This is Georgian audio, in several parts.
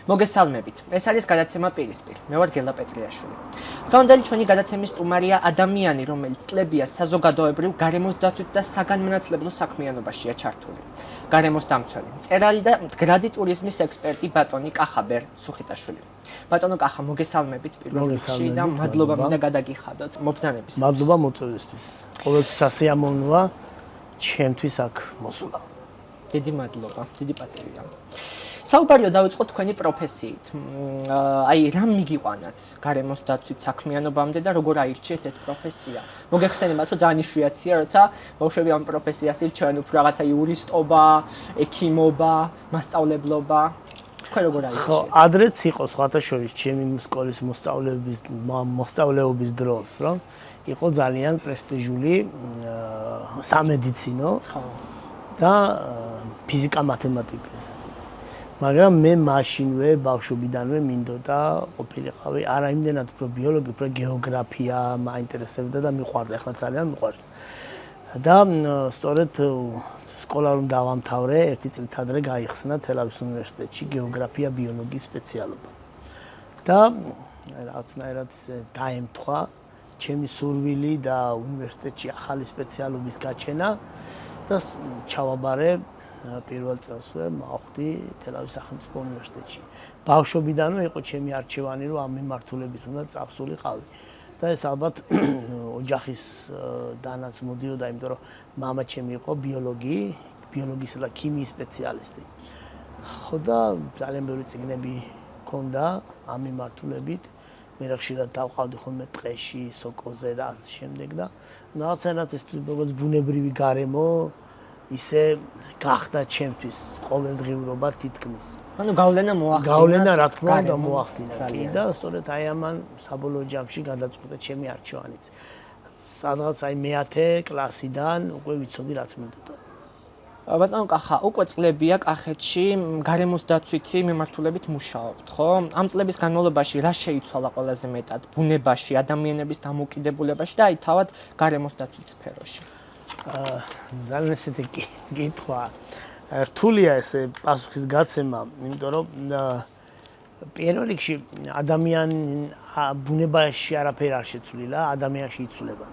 მოგესალმებით. ეს არის გადაცემა პირისპირ. მე ვარ გელა პეტრიაშვილი. დღევანდელი ჩვენი გადაცემის სტუმარია ადამიანი, რომელიც წლებია საზოგადოებრივ გარემოს დაცვით და საგანმანათლებლო საქმიანობაშია ჩართული. გარემოს დამცველი, მწერალი და მდგრადი ტურიზმის ექსპერტი ბატონი კახაბერ სუხიტაშვილი. ბატონო კახა, მოგესალმებით პირველ რიგში და მადლობა მინდა გადაგიხადოთ მობრძანების. მადლობა მოწვევისთვის. ყოველთვის სასიამოვნოა ჩემთვის აქ მოსვლა. დიდი მადლობა, დიდი პატივია. საუბარია დავიწყოთ თქვენი პროფესიით. აი, რა მიგიყვანათ გარემოს დაცვით საქმიანობამდე და როგორ აირჩიეთ ეს პროფესია? მოგეხსენებათ, რომ ძალიან იშვიათია, როცა ბავშვები ამ პროფესიას ირჩევენ, უფრო რაღაცა იურისტობა, ექიმობა, მასწავლებლობა. თქვენ როგორ აირჩიეთ? ხო, ადრეც იყო სხვათა შორის ჩემი სკოლის მოსწავლეობის დროს, რომ იყო ძალიან პრესტიჟული სამედიცინო და ფიზიკა მათემატიკის. მაგრამ მე მაშინვე ბავშვობიდანვე მინდოდა ყოფილიყავი არა იმდენად უფრო ბიოლოგი, უფრო გეოგრაფია მაინტერესებდა და მიყვარდა, ახლა ძალიან მიყვარს. და სწორედ სკოლა რომ დავამთავრე, ერთი წლით ადრე გაიხსნა თელავის უნივერსიტეტში გეოგრაფია ბიოლოგიის სპეციალობა. და რაღაცნაირად დაემთხვა ჩემი სურვილი და უნივერსიტეტში ახალი სპეციალობის გაჩენა და ჩავაბარე პირველ წელსვე მოვხდი თელავის სახელმწიფო უნივერსიტეტში. ბავშვობიდანვე იყო ჩემი არჩევანი, რომ ამ მიმართულებით უნდა წავსულიყავი. და ეს ალბათ ოჯახის დანაც მოდიოდა, იმიტომ რომ მამა ჩემი იყო ბიოლოგიისა და ქიმიის სპეციალისტი. ხო და ძალიან ბევრი წიგნები ჰქონდა ამ მიმართულებით. მე ხშირად დავყავდი ხოლმე ტყეში, სოკოზე და ასე შემდეგ და რაღაცნაირად ეს როგორც ბუნებრივი გარემო ისე გახდა ჩემთვის ყოველდღიურობა თითქმის. ანუ გავლენა მოახდინა. გავლენა რა თქმა უნდა მოახდინა. კი და სწორედ აი ამან საბოლოო ჯამში გადაწყვიტა ჩემი არჩევანიც. სადღაც აი მე-10 კლასიდან უკვე ვიცოდი რაც მინდოდა. ბატონო კახა, უკვე წლებია კახეთში გარემოს დაცვითი მიმართულებით მუშაობთ, ხო? ამ წლების განმავლობაში რა შეიცვალა ყველაზე მეტად ბუნებაში, ადამიანების დამოკიდებულებაში და აი თავად გარემოს დაცვის სფეროში? ძალიან ესეთი კითხვა. რთულია ესე პასუხის გაცემა, იმიტომ რომ პირველ რიგში ადამიანი ბუნებაში არაფერი არ შეცვლილა, ადამიანში იცვლება.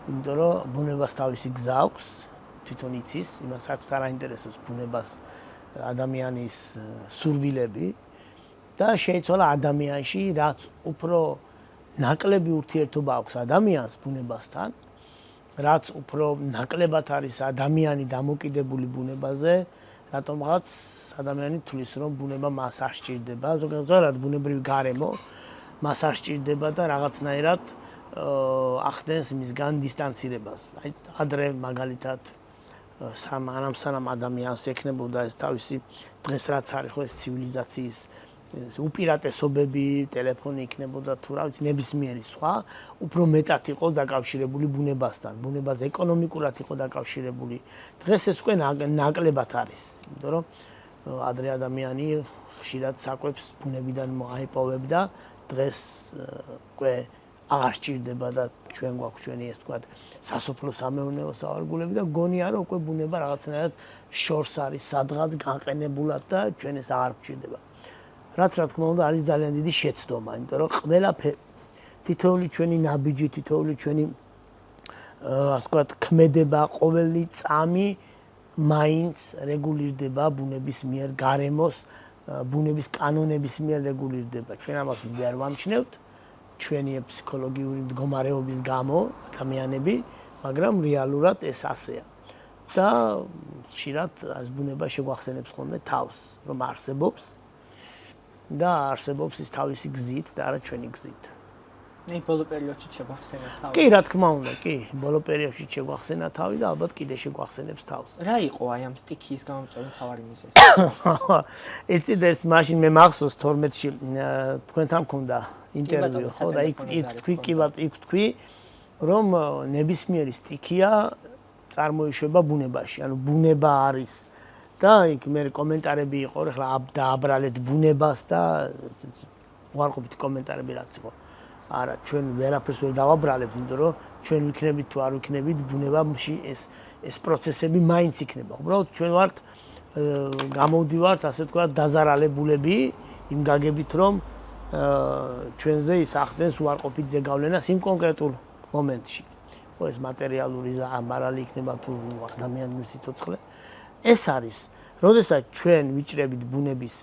იმიტომ რომ ბუნებას თავისი გზა აქვს, თვითონ იცის, იმას საერთოდ არ აინტერესებს ბუნებას ადამიანის სურვილები და შეიცვალა ადამიანში, რაც უფრო ნაკლები ურთიერთობა აქვს ადამიანს ბუნებასთან, რაც უფრო ნაკლებად არის ადამიანი დამოკიდებული ბუნებაზე, რატომღაც ადამიანი თვლის, რომ ბუნება მას არ სჭირდება, ზოგადად ბუნებრივი გარემო მას არ სჭირდება და რაღაცნაირად ახდენს მისგან დისტანცირებას. აი ადრე მაგალითად სანამ ადამიანს ექნებოდა ეს თავისი დღეს რაც არის ხო ეს ცივილიზაციის უპირატესობები, ტელეფონი იქნებოდა თუ რა ვიცი, ნებისმიერი სხვა, უფრო მეტად იყო დაკავშირებული ბუნებასთან. ბუნებაზე ეკონომიკურად იყო დაკავშირებული. დღეს ეს უკვე ნაკლებად არის, იმიტომ რომ ადრე ადამიანი ხშირად საკვებს ბუნებიდან აიპოვებდა, დღეს უკვე აღარ სჭირდება და ჩვენ გვაქვს ჩვენი ეს თქვა სასოფლო-სამეურნეო სავარგულები და გონია რომ უკვე ბუნება რაღაცნაირად შორს არის სადღაც განყენებულად და ჩვენ ეს აღარ გვჭირდება. რაც რა თქმა უნდა არის ძალიან დიდი შეცდომა, იმიტომ რომ ყველაფერი თითოეული ჩვენი ნაბიჯი, თითოეული ჩვენი ასე ვთქვათ, ქმედება, ყოველი წამი მაინც რეგულირდება ბუნების მიერ, გარემოს, ბუნების კანონების მიერ რეგულირდება. ჩვენ ამას ვერ ვამჩნევთ ჩვენი ფსიქოლოგიური მდგომარეობის გამო ადამიანები, მაგრამ რეალურად ეს ასეა. და ხშირად ეს ბუნება შეგვახსენებს ხოლმე თავს, რომ არსებობს და არსებობს ის თავისი გზით და არა ჩვენი გზით. აი ბოლო პერიოდში შეგვახსენა თავი. კი, რა თქმა უნდა, კი, ბოლო პერიოდში შეგვახსენა თავი და ალბათ კიდე შეგვახსენებს თავს. რა იყო აი ამ სტიქიის გამომწვევი მთავარი მიზეზი? იცით ეს მაშინ მე მახსოვს 12-ში თქვენთან მქონდა ინტერვიუ, ხო და იქ თქვი, რომ ნებისმიერი სტიქია წარმოიშვება ბუნებაში, ანუ ბუნება არის და იქ მე კომენტარები იყო, ახლა დააბრალეთ ბუნებას და უარყოფითი კომენტარები რაც იყო. არა, ჩვენ ვერაფერს ვერ დავაბრალებთ, იმიტომ რომ ჩვენ ვიქნებით თუ არ ვიქნებით, ბუნებაში ეს პროცესები მაინც იქნება. უბრალოდ ჩვენ ვართ გამოვდივართ, ასე ვთქვათ, დაზარალებულები იმ გაგებით რომ ჩვენზე ისახდენს უარყოფით ზეგავლენას იმ კონკრეტულ მომენტში. ხო ეს მატერიალური ამარალი იქნება თუ ადამიანის სიცოცხლე. ეს არის, როდესაც ჩვენ ვიჭრებით ბუნების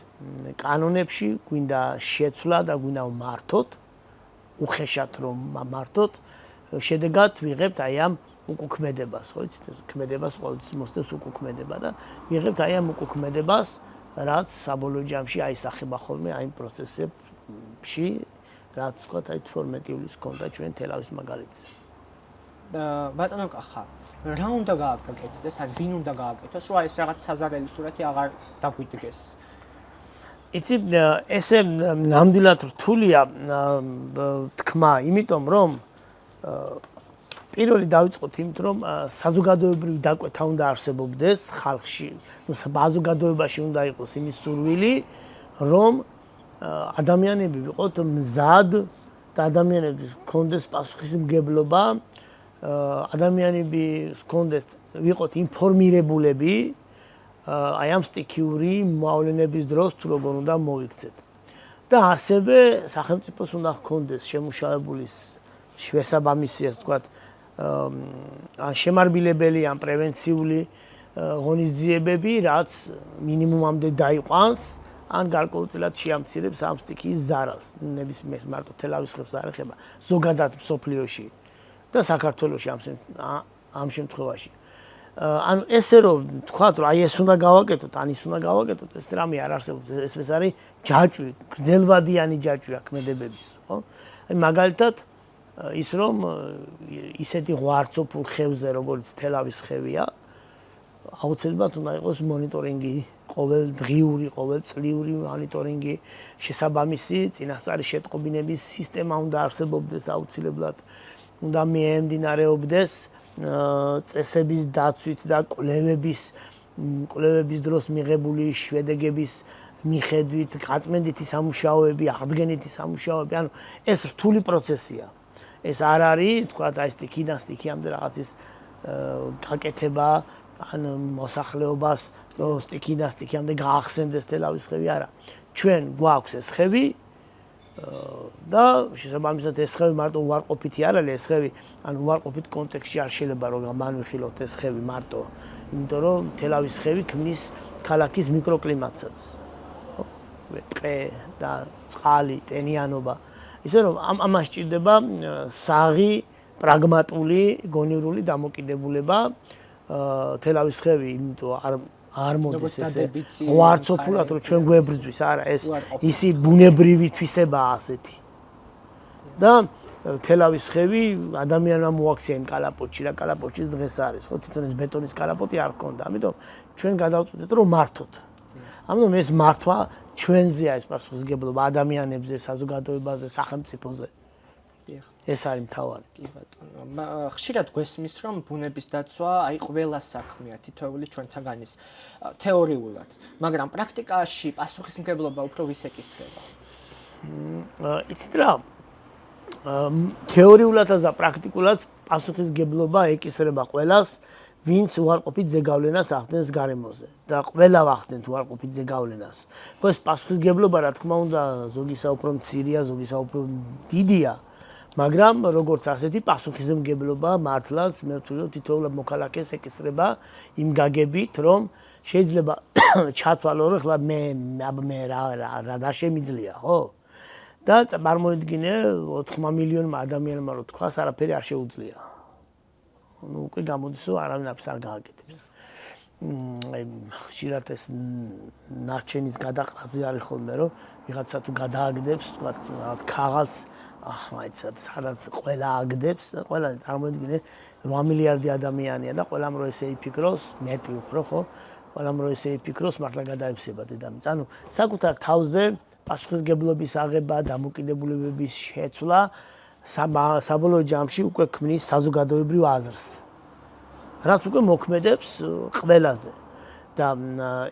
კანონებში, გვინდა შეცვლა და გვინდა მართოთ, უხეშად რომ მართოთ, შედეგად ვიღებთ აი ამ უკუქმედებას, ხო იცით, ეს ქმედებას ყოველთვის მოსდევს უკუქმედება და ვიღებთ აი ამ უკუქმედებას, რაც საბოლოო ჯამში აისახება ხოლმე აი იმ პროცესებში, რაც ვთქვათ, აი 12 ივლისს ქონდა ჩვენ თელავის მაგალითზე. ბატონო კახა, რა უნდა გააკეთდეს, ან ვინ უნდა გააკეთოს, რომ ეს რაღაც საზარელი სურათი აღარ დაგვიდგეს? იცი, ესე ნამდვილად რთულია თქმა, იმიტომ რომ პირველი დავიწყოთ იმით, რომ საზოგადოებრივი დაკვეთა უნდა არსებობდეს ხალხში, საზოგადოებაში უნდა იყოს იმის სურვილი, რომ ადამიანები ვიყოთ მზად და ადამიანების ჰქონდეს პასუხისმგებლობა, ადამიანები ჰქონდეს ვიყოთ ინფორმირებულები აი ამ სტიქიური მოვლენების დროს თუ როგორ უნდა მოვიქცეთ. და ასევე სახელმწიფოს უნდა ჰქონდეს შემუშავებული შესაბამისი, ასე ვთქვათ, ან შემარბილებელი, ან პრევენციული ღონისძიებები, რაც მინიმუმამდე დაიყვანს, ან გარკვეულწილად შეამცირებს ამ სტიქიის ზარალს. ნებისმიერ მარტო თელავის ხებს არ ეხება, ზოგადად მსოფლიოში და საქართველოში ამ შემთხვევაში. ანუ ესე რომ თქვათ, რომ აი ეს უნდა გავაკეთოთ, ან ის უნდა გავაკეთოთ, ეს რამე არ არსებობს, ეს არის ჯაჭვი, გრძელვადიანი ჯაჭვი აქმედებების, ხო? აი მაგალითად ის რომ ისეთი ღვარცოფულ ხევზე, როგორც თელავის ხევია, აუცილებლად უნდა იყოს მონიტორინგი, ყოველდღიური, ყოველწლიური მონიტორინგი, შესაბამისი წინასწარი შეტყობინების სისტემა უნდა არსებობდეს აუცილებლად, უნდა მიემდინარეობდეს წესების დაცვით და კვლევების დროს მიღებული შედეგების მიხედვით, გაწმენდითი სამუშაოები, აღდგენითი სამუშაოები, ანუ ეს რთული პროცესია. ეს არ არის, თქვათ, აი სტიქიდან სტიქიამდე რაღაცის გაკეთება, ან მოსახლეობას სტიქიდან სტიქიამდე გაახსენდეს თელავის ხევი, არა. ჩვენ გვაქვს ეს ხევი და შესაბამისად ეს ხევი მარტო უარყოფითი არ არის, ეს ხევი, ან უარყოფით კონტექსტში არ შეიძლება რომ გამანვიხილოთ ეს ხევი მარტო, იმიტომ რომ თელავის ხევი ქმნის ქალაქის მიკროკლიმატსაც. ხო? ტყე და წყალი, ტენიანობა. ისე რომ ამას სჭირდება საღი, პრაგმატული, გონივრული დამოკიდებულება. თელავის ხევი, იმიტომ არ მოდის ესე ღვარცოფულად, რომ ჩვენ გვებრძვის, არა, ეს ისი ბუნებრივი თვისებაა ასეთი. და თელავის ხევი ადამიანმა მოაქცია იმ კალაპოტში, რა კალაპოტში დღეს არის, ხო, თვითონ ეს ბეტონის კალაპოტი არ ჰქონდა, ამიტომ ჩვენ გადავწყვეტეთ, რომ მართოთ. ამიტომ ეს მართვა ჩვენზეა ეს პასუხისმგებლობა ადამიანებზე, საზოგადოებაზე, სახელმწიფოზე. ეს არის მთავარი. კი ბატონო. ხშირად გვესმის, რომ ბუნების დაცვა აი ყველა საქმეა თითოეული ჩვენთაგანის თეორიულად, მაგრამ პრაქტიკაში პასუხისმგებლობა უფრო ვის ეკისრება? იცით რა? თეორიულადაც და პრაქტიკულად პასუხისმგებლობა ეკისრება ყველას, ვინც უარყოფით ზეგავლენას ახდენს გარემოზე და ყველა ვახდენთ უარყოფით ზეგავლენას. ხო ეს პასუხისმგებლობა, რა თქმა უნდა, ზოგისა უფრო მცირეა, ზოგისა უფრო დიდია. მაგრამ როგორც ასეთი პასუხისმგებლობა მართლაც მე ვთვლი რომ თითოეულ მოქალაქეს ეკისრება იმ გაგებით რომ შეიძლება ჩათვალო რომ ხლა მე რა შემიძლია ხო და წარმოიდგინე 80 მილიონმა ადამიანმა რომ თქვას არაფერი არ შეუძლია. ნუ უკვე გამოდის რომ არავინაფერს არ გააკეთებს. აი ხშირად ეს ნარჩენის გადაყრაზე არის ხოლმე რომ ვიღაცა თუ გადააგდებს თქვა რაღაც ქაღალდს მაიცად სადაც ყველა აგდებს და ყველა წარმოიდგინე 8 მილიარდი ადამიანია და ყველამ რო ესე იფიქროს მეტი უფრო ხო ყველამ რო ესე იფიქროს მართლა გადაეფსება დედამიწა. ანუ საკუთარ თავზე პასუხისმგებლობის აღება, დამოკიდებულებების შეცვლა საბოლოო ჯამში უკვე ქმნის საზოგადოებრივ აზრს. რაც უკვე მოქმედებს ყველაზე და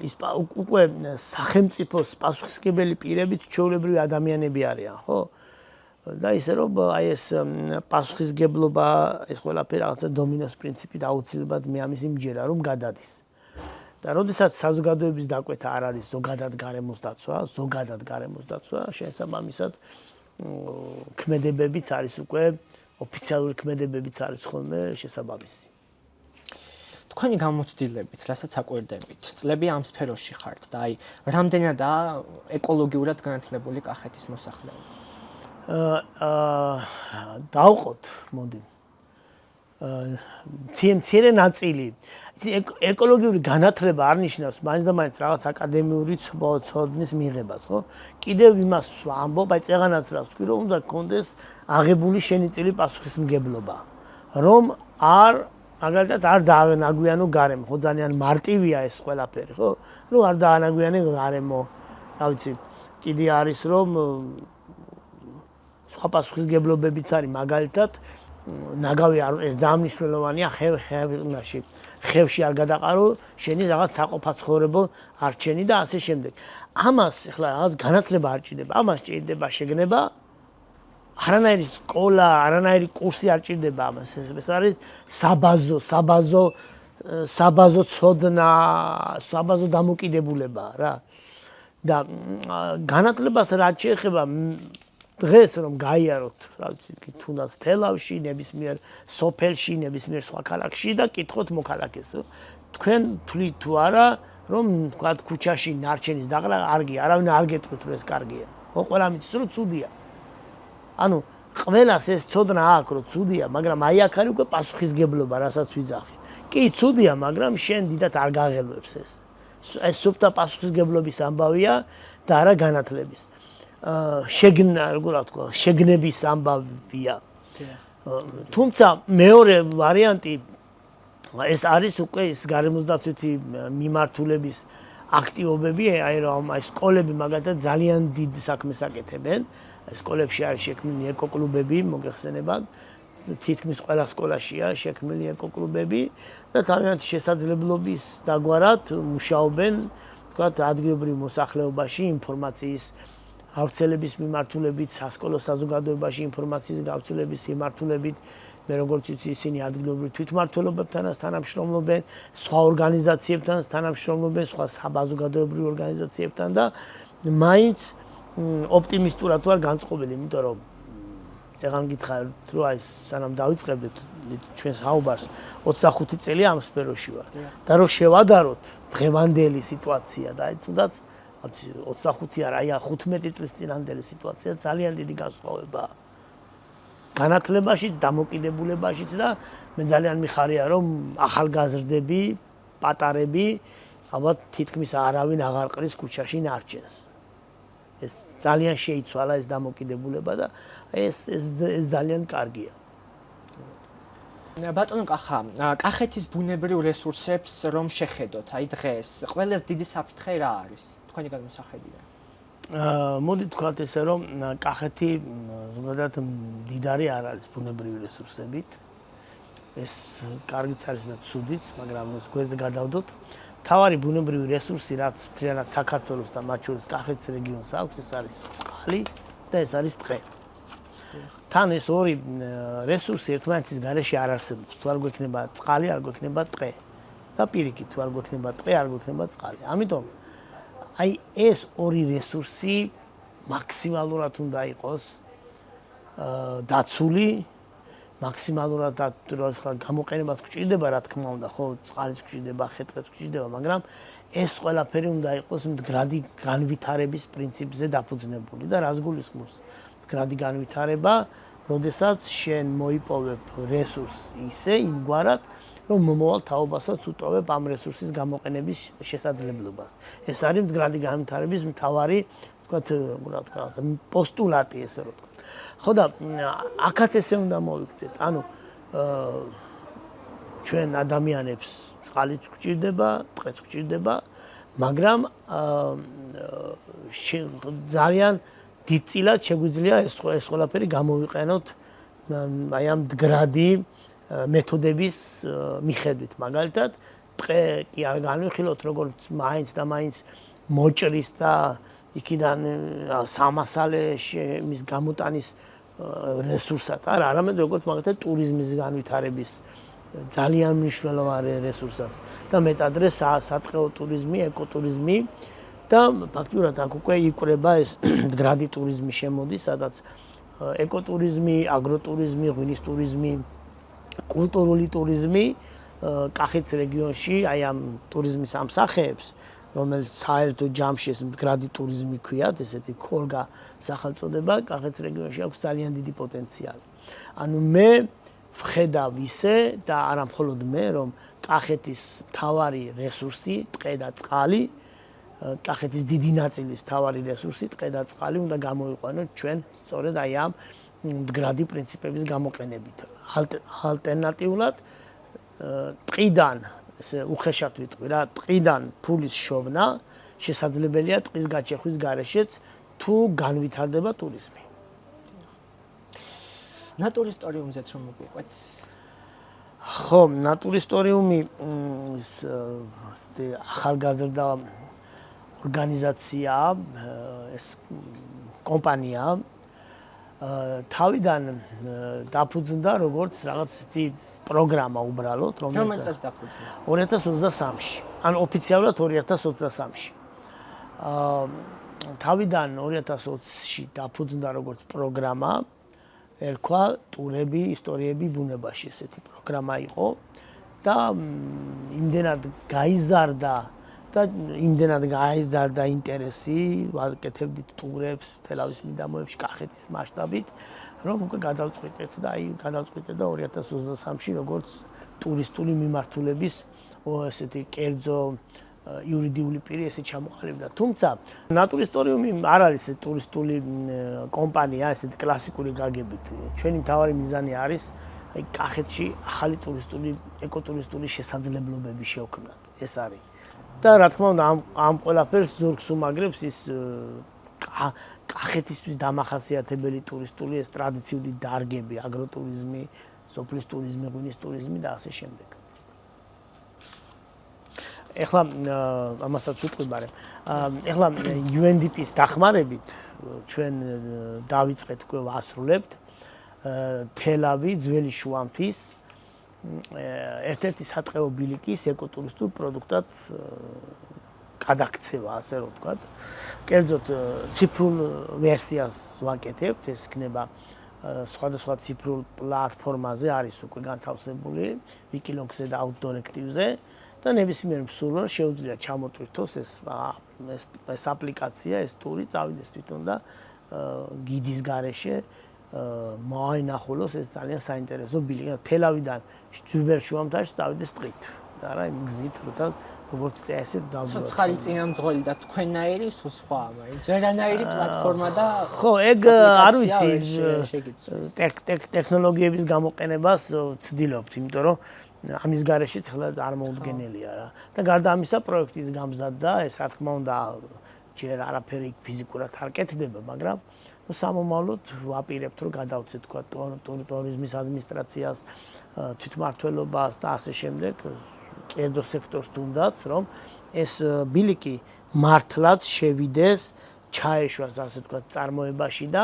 ის უკვე სახელმწიფოს პასუხისმგებელი პირებით ჩვეულებრივი ადამიანები არიან, ხო? და ისე რომ აი ეს პასუხისმგებლობა ეს ყველაფერი რაღაცა დომინოს პრინციპით აუცილებლად მე ამის იმჯერა რომ გადადის. და როდესაც საზოგადოების დაკვეთა არ არის ზოგადად გარემოს დაცვა, შესაბამისად ქმედებებიც არის უკვე ოფიციალური ქმედებებიც არის ხოლმე შესაბამისი. თქვენი გამოცდილებით, რასაც აკვირდებით, წლები ამ სფეროში ხართ და აი, რამდენადაა ეკოლოგიურად განათლებული კახეთის მოსახლეობა? დავყოთ, მოდი. მცირე ნაწილი. ეკოლოგიური განათლება არ ნიშნავს მაინც და მაინც რაღაც აკადემიური ცოდნის მიღებას, ხო? კიდევ იმას ამბობ, აი წეღანაც რას ვთქვი, რომ უნდა გქონდეს აღებული შენიწილი პასუხისმგებლობა, რომ მაგალითად არ დაანაგვიანო გარემო, ხო ძალიან მარტივია ეს ყველაფერი, ხო? რომ არ დაანაგვიანე გარემო, რა ვიცი, კიდე არის რომ სხვა პასუხისმგებლობებიც არის, მაგალითად ნაგავი ეს ძალიან მნიშვნელოვანია ხევში არ გადაყარო შენი რაღაც საყოფაცხოვრებო არჩენი და ასე შემდეგ. ამას ახლა რაღაც განათლება არ ჭირდება, ამას ჭირდება შეგნება, არანაირი სკოლა, არანაირი კურსი არ ჭირდება ამას. ეს არის საბაზო ცოდნა, საბაზო დამოკიდებულება რა. და განათლებას რაც შეეხება დღეს რომ გაიაროთ, რა ვიცი, თუნდაც თელავში, ნებისმიერ სოფელში, ნებისმიერ სხვა ქალაქში და კითხოთ მოქალაქეს. თქვენ თვლით თუ არა, რომ თქვა ქუჩაში ნარჩენის დაყრა კარგია, არავინ არ გეტყვით რომ ეს კარგია. ხო, ყველა მიცის რომ ცუდია. ანუ ყველას ეს ცოდნა აქვს რომ ცუდია, მაგრამ აი აქ არის უკვე პასუხისმგებლობა, რასაც ვიძახი. კი, ცუდია, მაგრამ შენ დიდად არ გაღელვებს ეს. ეს სუფთა პასუხისმგებლობის ამბავია და არა განათლების. შეგნების ამბავია. თუმცა მეორე ვარიანტი ეს არის უკვე ის გარემოსდაცვითი მიმართულების აქტივობები, აი რომ აი სკოლები მაგალითად ძალიან დიდ საქმეს აკეთებენ. სკოლებში არის შექმნილი ეკოკლუბები, მოგეხსენებათ, თითქმის ყველა სკოლაშია შექმნილი ეკოკლუბები და თავიანთი შესაძლებლობის დაგვარად მუშაობენ, თქვათ, ადგილობრივ მოსახლეობაში ინფორმაციის გავრცელების მიმართულებით, სასკოლო საზოგადოებაში ინფორმაციის გავრცელების მიმართულებით, მე როგორც ვიცი, ისინი ადგილობრივ თვითმმართველობებთანაც თანამშრომლობენ, სხვა ორგანიზაციებთანაც თანამშრომლობენ, სხვა საზოგადოებრივ ორგანიზაციებთან და მაინც ოპტიმისტურად ვარ განწყობილი, იმიტომ რომ წეგან გითხარით, რომ აი სანამ დავიწყებდით ჩვენს საუბარს, 25 წელი ამ სფეროში ვარ და რომ შევადაროთ დღევანდელი სიტუაცია და აი თუნდაც 25 არა, აი 15 წლის წინანდელი სიტუაცია ძალიან დიდი განსხვავებაა. განათლებაშიც, დამოკიდებულებაშიც და მე ძალიან მიხარია, რომ ახალგაზრდები, პატარები ალბათ თითქმის არავინ აღარ ყრის ქუჩაში ნარჩენს. ეს ძალიან შეიცვალა ეს დამოკიდებულება და ეს ძალიან კარგია. ბატონო კახა, კახეთის ბუნებრივ რესურსებს რომ შეხედოთ, აი დღეს ყველაზე დიდი საფრთხე რა არის? თქვენი გადმოსახედიდან. მოდი თქვათ ესე რომ კახეთი ზოგადად მდიდარი არ არის ბუნებრივი რესურსებით. ეს კარგიც არის და ცუდიც, მაგრამ ეს გვერდზე გადავდოთ. თავარი ბუნებრივი რესურსი, რაც მთლიანად საქართველოს და მათ შორის კახეთის რეგიონს აქვს, ეს არის წყალი და ეს არის ტყე. თან ეს ორი რესურსი ერთმანეთის გარეშე არ არსებობს. თუ არ გვექნება წყალი, არ გვექნება ტყე. და პირიქით, თუ არ გვექნება ტყე, არ გვექნება წყალი. ამიტომ აი ეს ორი რესურსი მაქსიმალურად უნდა იყოს დაცული, მაქსიმალურად გამოყენებას გვჭირდება, რა თქმა უნდა, ხო, წყალიც გვჭირდება, ხე-ტყეც გვჭირდება, მაგრამ ეს ყველაფერი უნდა იყოს მდგრადი განვითარების პრინციპზე დაფუძნებული და რას გულისხმობს მდგრადი განვითარება, როდესაც შენ მოიპოვებ რესურსს ისე იმგვარად, რომ მომავალ თაობასაც უტოვებ ამ რესურსის გამოყენების შესაძლებლობას. ეს არის მდგრადი განვითარების მთავარი, ვთქვათ, რა ვთქვა, პოსტულატი ესე რომ ვთქვა. ხო და აქაც ესე უნდა მოვიქცეთ. ანუ ჩვენ ადამიანებს წყალიც გვჭირდება, ტყეც გვჭირდება, მაგრამ ძალიან დიდწილად შეგვიძლია ეს ყველაფერი გამოვიყენოთ აი ამ მდგრადი მეთოდების მიხედვით. მაგალითად, ტყე კი არ განვიხილოთ როგორც მაინც და მაინც მოჭრის და იქიდან სამასალე მის გამოტანის რესურსად, არა, არამედ როგორც მაგალითად ტურიზმის განვითარების ძალიან მნიშვნელოვანი რესურსად და მეტადრე სატყეო ტურიზმი, ეკოტურიზმი და ფაქტურად აქ უკვე იკვრება ეს მდგრადი ტურიზმი შემოდის, სადაც ეკოტურიზმი, აგროტურიზმი, ღვინის ტურიზმი, კულტურული ტურიზმი კახეთის რეგიონში აი ამ ტურიზმის ამ სახეებს, რომელიც საერთო ჯამში ეს მდგრადი ტურიზმი ქვიათ, ესეთი ქოლგა სახელწოდება, კახეთის რეგიონში აქვს ძალიან დიდი პოტენციალი. ანუ მე ვხედავ ისე და არა მხოლოდ მე, რომ კახეთის მთავარი რესურსი, ტყე და წყალი, კახეთის დიდი ნაწილის მთავარი რესურსი, ტყე და წყალი უნდა გამოიყვანოთ ჩვენ სწორედ აი ამ მდგრადი პრინციპების გამოყენებით. ალტერნატიულად ტყიდან, ესე უხეშად ვიტყვი რა, ტყიდან ფულის შოვნა შესაძლებელია ტყის გაჩეხვის გარეშეც თუ განვითარდება ტურიზმი. ნატურისტორიუმზეც რომ მოგიყვეთ. ხო, ნატურისტორიუმი ახალგაზრდა ორგანიზაცია, ეს კომპანია თავიდან დაფუძნდა როგორც რაღაც ისეთი პროგრამა უბრალოდ, რომელიც წელს დაფუძნდა? 2023-ში, ან ოფიციალურად 2023-ში. თავიდან 2020-ში დაფუძნდა როგორც პროგრამა, ერქვა ტურები, ისტორიები ბუნებაში, ესეთი პროგრამა იყო და იმდენად გაიზარდა ინტერესი, ვაკეთებდით ტურებს თელავის მიდამოებში კახეთის მასშტაბით, რომ უკვე გადავწყვიტეთ და 2023-ში როგორც ტურისტული მიმართულების ესეთი კერძო იურიდიული პირი ესე ჩამოყალიბდა. თუმცა ნატურისტორიუმი არ არის ტურისტული კომპანია, ესეთი კლასიკური გაგებით. ჩვენი მთავარი მიზანი არის აი კახეთში ახალი ტურისტული, ეკოტურისტული შესაძლებლობები შევქმნათ. ეს არის. და რა თქმა უნდა ამ ყველაფერს ზურგს უმაგრებს ის კახეთისთვის დამახასიათებელი ტურისტული ეს ტრადიციული დარგები, აგროტურიზმი, სოფლის ტურიზმი, ღვინის ტურიზმი და ასე შემდეგ. ეხლა ამასაც ვიტყვი, მაგრამ ეხლა UNDP-ის დახმარებით ჩვენ დავიწყეთ უკვე ვასრულებთ თელავი ძველი შუამთის ერთ-ერთი სატყეო ბილიკის ეკოტურისტულ პროდუქტად გადაქცევა, ასე რომ ვთქვათ. კერძოდ ციფრულ ვერსიას ვაკეთებთ, ეს იქნება სხვადასხვა ციფრულ პლატფორმაზე არის უკვე განთავსებული, Wikiloc-ზე და Outdoor-Active-ზე და ნებისმიერ მსურველს შეუძლია ჩამოტვირთოს ეს აპლიკაცია, ეს ტური, წავიდეს თვითონ და გიდის გარეშე მოაინახულოს ეს ძალიან საინტერესო ბილიკი. თელავიდან ძველ შუამთაში წავიდეს ტყით და რა იმ გზით, როგორც წესი დავდო. ცოცხალი წინამძღოლი და თქვენნაირი სხვა, მაგრამ ზერანაირი პლატფორმა და ხო, ეგ არ ვიცი, ტექნოლოგიების გამოყენებას ვცდილობთ, იმიტომ რომ ამის გარეშეც ახლა წარმოუდგენელია რა. და გარდა ამისა, პროექტის გამზადდა, ეს რა თქმა უნდა ჯერ არაფერი ფიზიკურად არ კეთდება, მაგრამ სამომავლოდ ვაპირებთ, რომ გადავცეთ თქვა ტურიზმის ადმინისტრაციას, თვითმმართველობას და ასე შემდეგ, კერძო სექტორს თუნდაც, რომ ეს ბილიკი მართლაც შევიდეს, ჩაეშვას, ასე თქვა, წარმოებაში და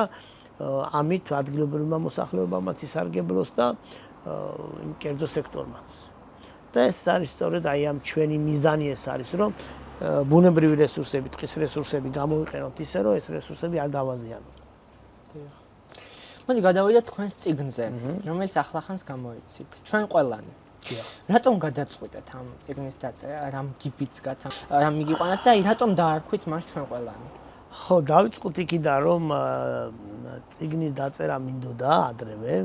ამით ადგილობრივმა მოსახლეობამაც ისარგებლოს და იმ კერძო სექტორმაც. და ეს არის სწორედ აი ამ ჩვენი მიზანი ეს არის, რომ ბუნებრივი რესურსები, ტყის რესურსები გამოვიყენოთ ისე, რომ ეს რესურსები არ დავაზიანოთ. მოდი გადავიდეთ თქვენს წიგნზე, რომელიც ახლახანს გამოიცით. ჩვენ ყველანი. რატომ გადაწყვიტეთ ამ წიგნის დაწერა, რამ გიბიძგათ, რამ მიგიყვანათ და რატომ დაარქვით მას ჩვენ ყველანი? ხო, დავიწყოთ იქიდან, რომ წიგნის დაწერა მინდოდა ადრევე,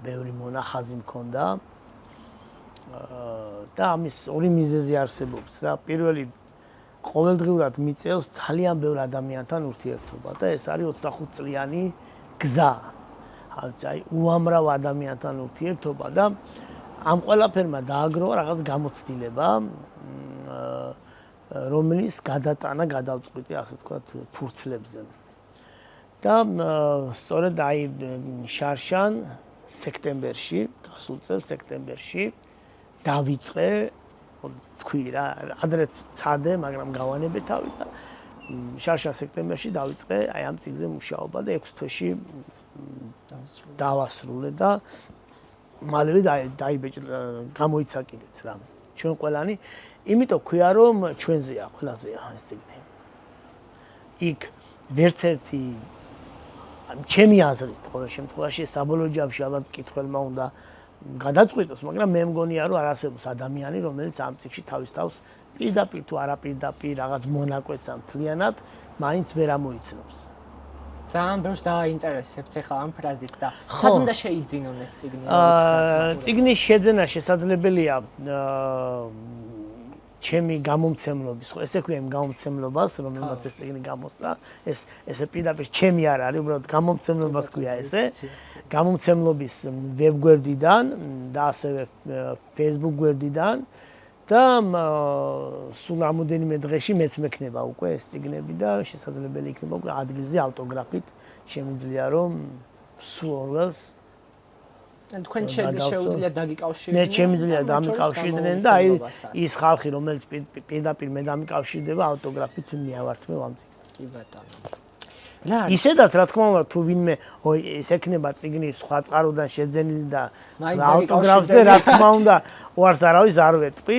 ბევრი მონახაზი მქონდა და ამის ორი მიზეზი არსებობს რა. პირველი ყოველდღიურად მიწევს ძალიან ბევრ ადამიანთან ურთიერთობა და ეს არის 25 წლიანი გზა. აი უამრავ ადამიანთან ურთიერთობა და ამ ყველაფერმა დააგროვა რაღაც გამოცდილება, რომლის გადატანა გადავწყვიტე, ასე ვთქვათ, ფურცლებზე. და სწორედ აი შარშან სექტემბერში, გასულ წელს სექტემბერში დავიწყე, თქვი რა, ადრეც ცადე, მაგრამ გავანებე თავი და შარშან სექტემბერში დავიწყე აი ამ წიგნზე მუშაობა და 6 თვეში დავასრულე და მალევე დაიბეჭდა გამოიცა კიდეც რა. ჩვენ ყველანი, იმიტომ ქვია რომ ჩვენზეა ყველაზეა ეს წიგნი. იქ ვერც ერთი ჩემი აზრით ყოველ შემთხვევაში საბოლოო ჯამში ალბათ მკითხველმა უნდა გადაწყვიტოს, მაგრამ მე მგონია რომ არ არსებობს ადამიანი, რომელიც ამ წიგნში თავის თავს პირდაპირ თუ არაპირდაპირ რაღაც მონაკვეთს ამ თლიანად მაინც ვერ ამოიცნობს. ძალიან ბევრს დააინტერესებთ ახლა ამ ფრაზით და სად უნდა შეიძინონ ეს წიგნი? წიგნის შეძენა შესაძლებელია ჩემი გამომცემლობის, ხო ესე ქვია იმ გამომცემლობას, რომელმაც ეს წიგნი გამოსცა, ესე პირდაპირ ჩემი არ არის, უბრალოდ გამომცემლობას ქვია ესე. გამომცემლობის ვებგვერდიდან და ასევე Facebook გვერდიდან და სულ რამოდენიმე დღეში მეც მექნება უკვე ეს წიგნები და შესაძლებელი იქნება უკვე ადგილზე ავტოგრაფით შემიძლია რომ სულ ორველს თქვენ შეუძლია დაგიკავშირდნენ? მე შემიძლია დამიკავშირდნენ და აი ის ხალხი რომელიც პირდაპირ მე დამიკავშირდება ავტოგრაფით მიავართმევ ამ წიგნს. კი ბატონო. ისედაც რა თქმა უნდა თუ ვინმე ეს ექნება წიგნი სხვა წყაროდან შეძენილი და ავტოგრაფზე რა თქმა უნდა უარს არავის არ ვეტყვი,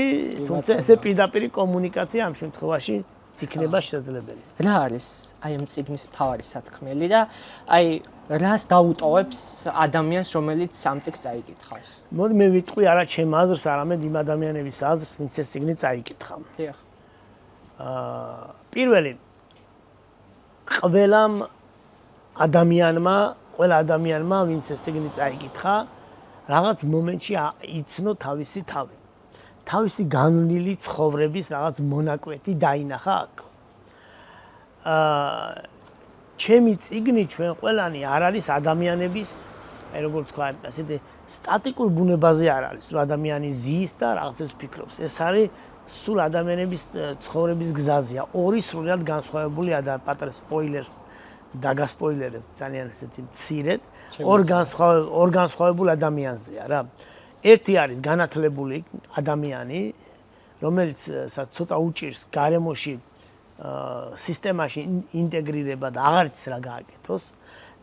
თუმცა ესე პირდაპირ კომუნიკაცია ამ შემთხვევაში იქნება შესაძლებელი. რა არის აი ამ წიგნის მთავარი სათქმელი და აი რას დაუტოვებს ადამიანს, რომელიც ამ წიგნს წაიკითხავს? მოდი მე ვიტყვი არა ჩემ აზრს, არამედ იმ ადამიანების აზრს, ვინც ეს წიგნი წაიკითხა. დიახ. პირველი ყველა ადამიანმა, ვინც ეს წიგნი წაიკითხა, რაღაც მომენტში იცნო თავისი თავი. თავისი განვლილი ცხოვრების რაღაც მონაკვეთი დაინახა აქ. ჩემი წიგნი ჩვენ ყველანი არ არის ადამიანების, აი როგორ თქვა, ასეთი სტატიკურ ბუნებაზე არ არის, რომ ადამიანი ზის და რაღაცას ფიქრობს. ეს არის სულ ადამიანების ცხოვრების გზაზეა. ორი სრულიად განსხვავებული პატარა სპოილერს დაგასპოილერებ ძალიან ესეთი მცირედ, ორ განსხვავებულ ადამიანზეა რა. ერთი არის განათლებული ადამიანი, რომელიც ცოტა უჭირს გარემოში სისტემაში ინტეგრირება და აღარ იცის რა გააკეთოს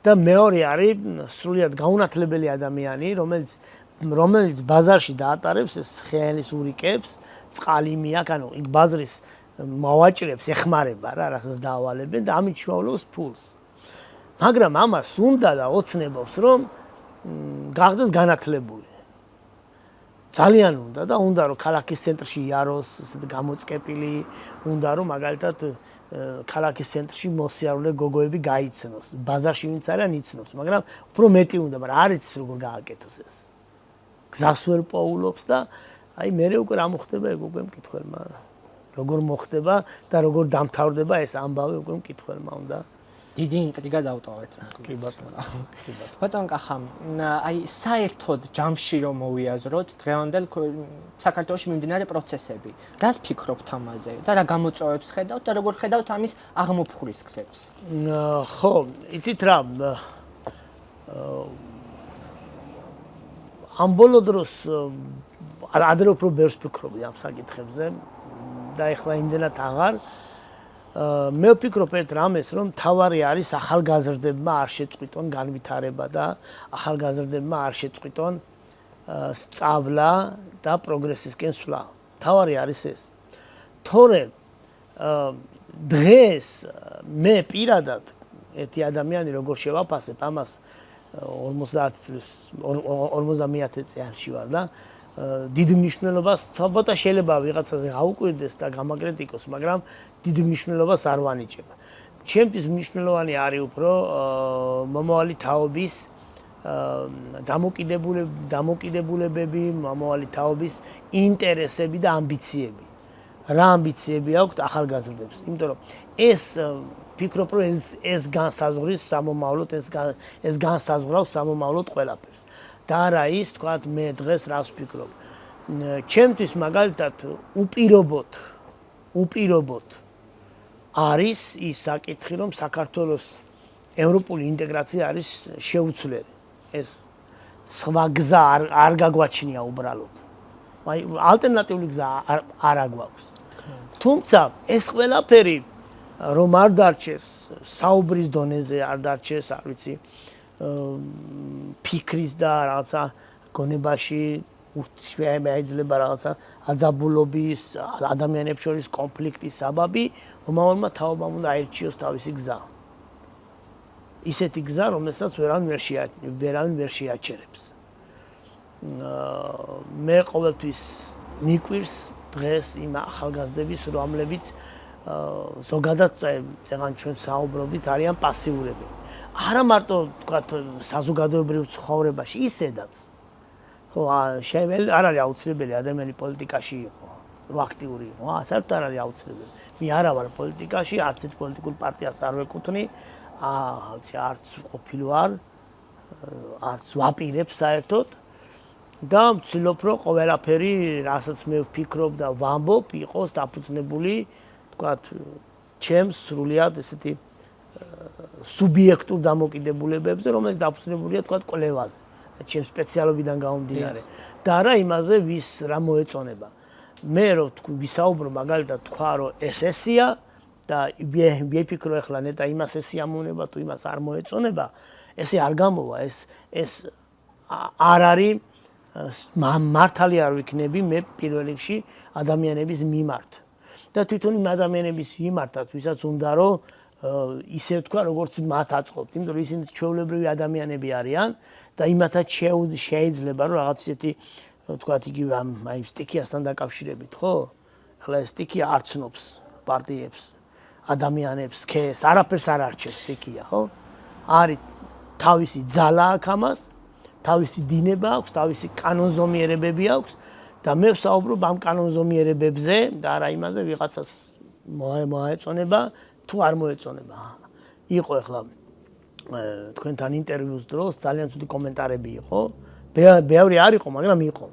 და მეორე არის სრულიად გაუნათლებელი ადამიანი, რომელიც ბაზარში დაატარებს ეს ხეანის ურიკებს, წყალი მიაქვს, ანუ იქ ბაზრის მოვაჭრებს ეხმარება რა, რასაც დაავალებენ და ამით შუავლობს ფულს. მაგრამ ამას უნდა და ოცნებობს, რომ გახდეს განათლებული. ძალიან უნდა რომ ქალაქის ცენტრში იაროს, გამოწყეპილი, უნდა რომ მაგალითად ქალაქის ცენტრში მოსიარულე გოგოები გაიცნოს. ბაზარში ვინც არიან იცნობს, მაგრამ უფრო მეტი უნდა, მაგრამ არ იცის როგორ გააკეთოს ეს. გზას ვერ პოულობს და აი მერე უკვე რა მოხდება ეგ უკვე მკითხველმა. როგორ მოხდება და როგორ დამთავრდება ეს ამბავი უკვე მკითხველმა უნდა. დიდი ინტრიგა დავტოვეთ. კი ბატონო. ბატონ კახამ, აი საერთოდ ჯამში რომ მოვიაზროთ დღევანდელ საქართველოში მიმდინარე პროცესები. რას ფიქრობთ ამაზე და რა გამოწვევებს ხედავთ და როგორ ხედავთ ამის აღმოფხურის გზებს? ხო, იცით რა, ამ ბოლო დროს ადრე უფრო ბევრს ვფიქრობდი ამ საკითხებზე და ეხლა იმდენად აღარ. მე ვფიქრობ ერთ რამეს, რომ თავარი არის ახალგაზრდებმა არ შეწყვიტონ განვითარება და ახალგაზრდებმა არ შეწყვიტონ სწავლა და პროგრესისკენ სვლა. თავარი არის ეს. თორემ დღეს მე პირადად ერთი ადამიანი როგორ შევაფასებ ამას 50 წლის 50 წელში ვარ და დიდი მნიშვნელობას ცოტა შეიძლება ვიღაცაზე გაუკვირდეს და გამაკრიტიკოს, მაგრამ დიდი მნიშვნელობას არ ვანიჭებ. ჩემთვის მნიშვნელოვანი არის უფრო მომავალი თაობის დამოკიდებულებები, მომავალი თაობის ინტერესები და ამბიციები. რა ამბიციები აქვს ახალგაზრდებს? იმიტომ რომ ეს ფიქრობ რომ ეს განსაზღვრის სამომავლოდ, ეს განსაზღვრავს სამომავლოდ ყველაფერს. და არა ის, თქვათ, მე დღეს რას ვფიქრობ. ჩემთვის მაგალითად უპირობოდ არის ის საკითხი, რომ საქართველოს ევროპული ინტეგრაცია არის შეუცვლელი. ეს სხვა გზა არ გაგვაჩნია უბრალოდ. აი ალტერნატიული გზა არ აგვაქვს. თუმცა ეს ყველაფერი რომ არ დარჩეს საუბრის დონეზე, არ დარჩეს, არ ვიცი, ფიქრის და რაღაცა გონებაში შეიძლება რაღაცა აძაბულობის, ადამიანებს შორის კონფლიქტის საბაბი, მომავალმა თაობამ უნდა აირჩიოს თავისი გზა. ისეთი გზა, რომელსაც ვერავინ ვერ შეაჩერებს. მე ყოველთვის მიკვირს დღეს იმ ახალგაზრდების, რომლებიც ზოგადად წეგან ჩვენ საუბრობდით, არიან პასიურები. არა მარტო თქვათ საზოგადოებრივ ცხოვრებაში, ისედაც. ხო, შეიძლება არ არის აუცილებელი ადამიანი პოლიტიკაში იყო, რომ აქტიური იყო. საერთოდ არ არის აუცილებელი. მე არა ვარ პოლიტიკაში, არც ერთ პოლიტიკურ პარტიას არ ვეკუთვნი, არც ყოფილი ვარ, არც ვაპირებ საერთოდ. და ვცდილობ, რომ ყველაფერი, რასაც მე ვფიქრობ და ვამბობ, იყოს დაფუძნებული, თქვათ, ჩემს სრულიად ესეთი სუბიექტურ დამოკიდებულებებზე, რომელიც დაფუძნებულია, თქვათ, კვლევაზე. ჩემს სპეციალობიდან გამომდინარე და არა იმაზე, ვის რა მოეწონება. მე რო ვისაუბრო მაგალითად თქვა, რომ ეს ესია და ვიფიქრო ახლა ნეტა იმას ესია მოუნება თუ იმას არ მოეწონება, ესე არ გამოვა, ეს არ არის მართალი არ ვიქნები მე პირველ რიგში ადამიანების მიმართ. და თვითონ იმ ადამიანების მიმართაც, ვისაც უნდა რომ ისე ვთქვა, როგორც მათ აწყობთ, იმიტომ რომ ისინი ჩვეულებრივი ადამიანები არიან და იმათაც შეიძლება რომ რაღაც ისეთი ვთქვათ იგივე აი სტიქიასთან დაკავშირებით, ხო? ახლა ეს სტიქია არ ცნობს პარტიებს, ადამიანებს, სქეს, არაფერს არ არჩევს სტიქია, ხო? არის თავისი ძალა აქვს ამას, თავისი დინება აქვს, თავისი კანონზომიერებები აქვს და მე ვსაუბრობ ამ კანონზომიერებებზე და არა იმაზე ვიღაცას მოეწონება თუ არ მოეწონება. იყო ახლა თქვენთან ინტერვიუს დროს ძალიან ცუდი კომენტარები იყო. ბევრი არ იყო, მაგრამ იყო.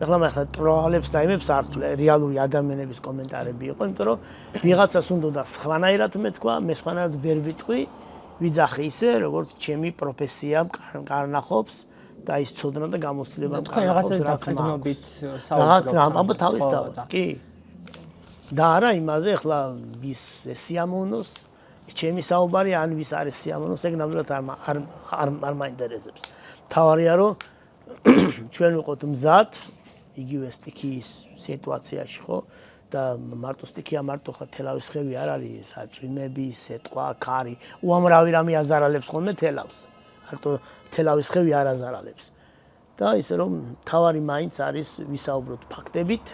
ახლა ტროლებს და იმებს არ თვლე, რეალური ადამიანების კომენტარები იყო, იმიტომ რომ ვიღაცას უნდა სხვანაირად მეთქვა, მე სხვანაირად ვერ ვიტყვი, ვიძახი ისე, როგორც ჩემი პროფესია კარნახობს და ის ცოდნა და გამოცდილება თქვენ რაღაცას დაკიდნობით საუბრობთ. ალბათ თავისთავად, კი. და არა იმაზე, ახლა ვის სიამოვნოს ჩემი საუბარი ან ვის არის სიამოვნოს, ეგ ნამდვილად არ მაინტერესებს. თავარია რომ ჩვენ ვიყოთ მზად იგივე სტიქიის სიტუაციაში, ხო? და მარტო სტიქია მარტო ხა თელავის ხევი არ არის, წვიმები, სეტყვა, ქარი, უამრავი რამე აზარალებს ხოლმე თელავს. მარტო თელავის ხევი არ აზარალებს. და ისე რომ თავარი მაინც არის ვისაუბროთ ფაქტებით,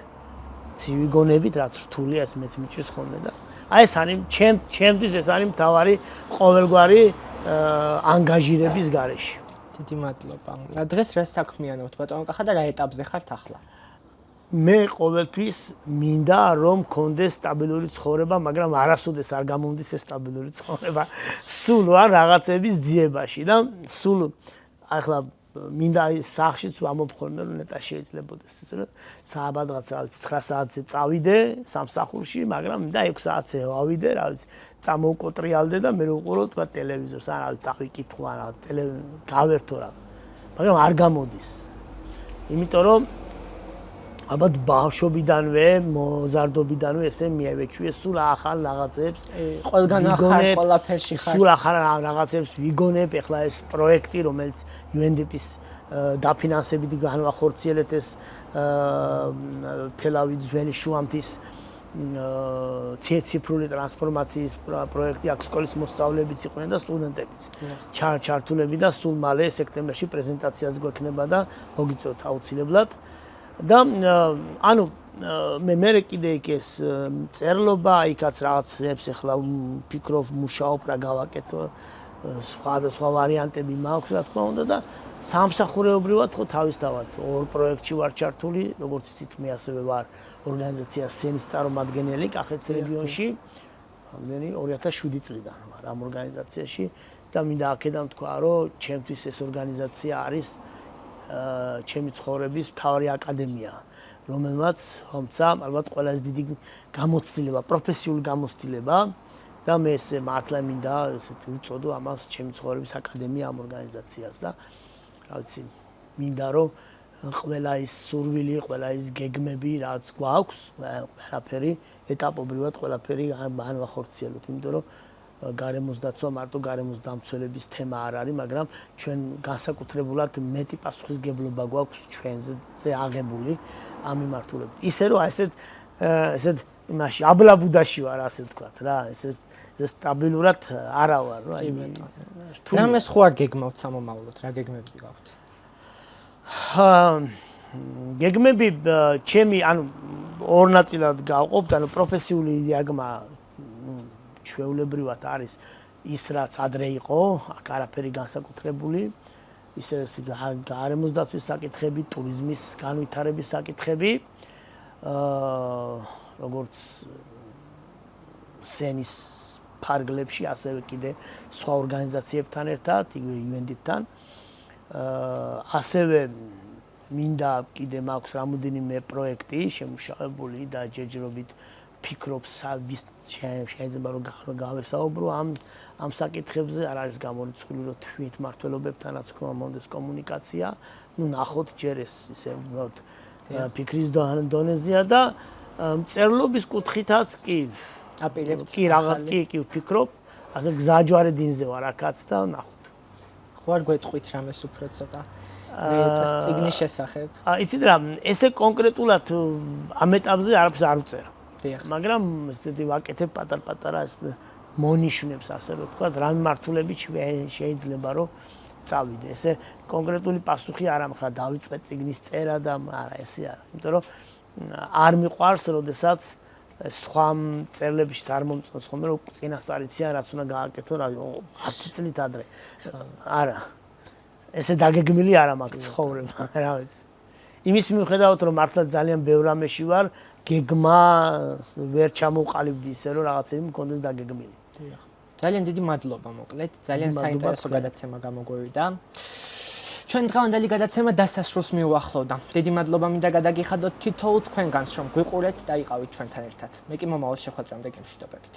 ცივი გონებით, რაც რთულია, ეს მეც მიჭირს ხოლმე და აი ეს არის ჩემთვის ეს არის თავარი ყოველგვარი ანგაჟირების გარეშე. დიდი მადლობა. დღეს რა საქმიანობთ, ბატონო კახა და რა ეტაპზე ხართ ახლა? მე ყოველთვის მინდა რომ მქონდეს სტაბილური ცხოვრება, მაგრამ არასოდეს არ გამომდის ეს სტაბილური ცხოვრება. სულ ვარ რაღაცების ძიებაში და სულ ახლა მინდა სახშიც ვამბობ ხოლმე რომ ნეტა შეიძლებაოდეს ეს რომ სააბადღაც რა ვიცი 9 საათზე წავიდე სამსახურში, მაგრამ მინდა 6 საათზე ავიდე, რა ვიცი, წამოვკოტრიალდე და მე ვუყურო თქვა ტელევიზორს, ან რა ვიცი, წავიკითხვა რა, გავერთო რა. მაგრამ არ გამოდის. იმიტომ რომ ალბათ ბავშვობიდანვე, მოზარდობიდანვე ესე მიევეჩვიე სულ ახალ რაღაცებს, ყველგან ახალ ყველაფერში ხარ. სულ ახალ რაღაცებს ვიგონებ, ეხლა ეს პროექტი, რომელიც UNDP-ის დაფინანსებით განვახორციელეთ ეს თელავის ძველი შუამთის ციფრული ტრანსფორმაციის პროექტი, აქ სკოლის მოსწავლეებიც იყვნენ და სტუდენტებიც. ჩართულები და სულ მალე სექტემბერში პრეზენტაციაც გვექნება და მოგიწევთ აუცილებლად. და ანუ მე კიდე იქ ეს წერლობა, იქაც რაღაცებს ახლა ვფიქრობ, მუშაობ რა გავაკეთო, სხვა ვარიანტები მაქვს რა თქმა უნდა და სამსახურეობრივად ხო თავისთავად ორ პროექტში ვარ ჩართული, როგორც იცით მე ასევე ვარ ორგანიზაცია სენის წარმომადგენელი კახეთის რეგიონში, რამდენი 2007 წლიდან ვარ ამ ორგანიზაციაში და მინდა აქედან თქვა, რომ ჩემთვის ეს ორგანიზაცია არის ჩემი ცხოვრების მთავარი აკადემია, რომელმაც მომცა ალბათ ყველაზე დიდი გამოცდილება, პროფესიული გამოცდილება და მე ესე მართლა მინდა ესეთი უწოდო ამას ჩემი ცხოვრების აკადემია ამ ორგანიზაციას და რა ვიცი, მინდა რომ ყველა ის სურვილი, ყველა ის გეგმები, რაც გვაქვს, ყველაფერი ეტაპობრივად ყველაფერი განვახორციელოთ, იმიტომ რომ გარემოს დაცვა მარტო გარემოს დამცველების თემა არ არის, მაგრამ ჩვენ განსაკუთრებულად მეტი პასუხისგებლობა გვაქვს ჩვენზე აღებული ამ მიმართულებით. ისე რომ ესეთ იმაში აბლაბუდაში ვარ, ასე ვთქვათ რა, ეს სტაბილურად არა ვარ, რა რამეს ხო არ გეგმავთ სამომავლოდ, რა გეგმები გაქვთ? გეგმები ჩემი, ანუ ორ ნაწილად გავყოფთ, ანუ პროფესიული დიაგმა ჩვეულებრივად არის ის, რაც ადრე იყო, აქ არაფერი განსაკუთრებული, ისე გარემოს დაცვის საკითხები, ტურიზმის განვითარების საკითხები, როგორც სენის ფარგლებში, ასევე კიდე სხვა ორგანიზაციებთან ერთად, იგივე UN-თან. ასევე მინდა კიდე მაქვს რამოდენიმე პროექტი შემუშავებული და ჯერჯერობით ფიქრობ შეიძლება რომ გავესაუბრო ამ საკითხებზე, არ არის გამორიცხული რომ თვითმმართველობებთანაც მომდეს კომუნიკაცია, ნახოთ ჯერ ეს ისე უბრალოდ ფიქრის დონეზეა და მწერლობის კუთხითაც კი ვფიქრობ, ასე გზაჯვარე დინზე ვარ აქაც და ნახოთ. ხო არ გვეტყვით რამეს უფრო ცოტა მეტას წიგნის შესახებ? იცით რა, ესე კონკრეტულად ამ ეტაპზე არაფერს არ ვწერ. მაგრამ ესეთი ვაკეთებ პატარ-პატარა მონიშნებს, ასე რომ ვთქვათ, რა მიმართულებით შეიძლება რომ წავიდე. ესე კონკრეტული პასუხი არ ამხა დავიწყე წიგნის წერა და არა, ესე არა. იმიტომ რომ არ მიყვარს, როდესაც სხვა მწერლებში არ მომწონს ხოლმე რომ წინასწარიციან რაც უნდა გააკეთო, რა 10 წლით ადრე. არა. ესე დაგეგმილი არა მაქვს ცხოვრება, რა ვიცი. იმის მიუხედავად რომ მართლა ძალიან ბევრ რამეში ვარ, გეგმა ვერ ჩამოვყალიბდი ისე რომ რაღაცები მქონდეს დაგეგმილი. დიახ. ძალიან დიდი მადლობა მოკლედ, ძალიან საინტერესო გადაცემა გამოგვივიდა. ჩვენ დღევანდელი გადაცემა დასასრულს მიუახლოვდა. დიდი მადლობა მინდა გადაგიხადოთ თითოეულ თქვენგანს, რომ გვიყურეთ და იყავით ჩვენთან ერთად. მე კი მომავალ შეხვედრამდე გემშვიდობებით.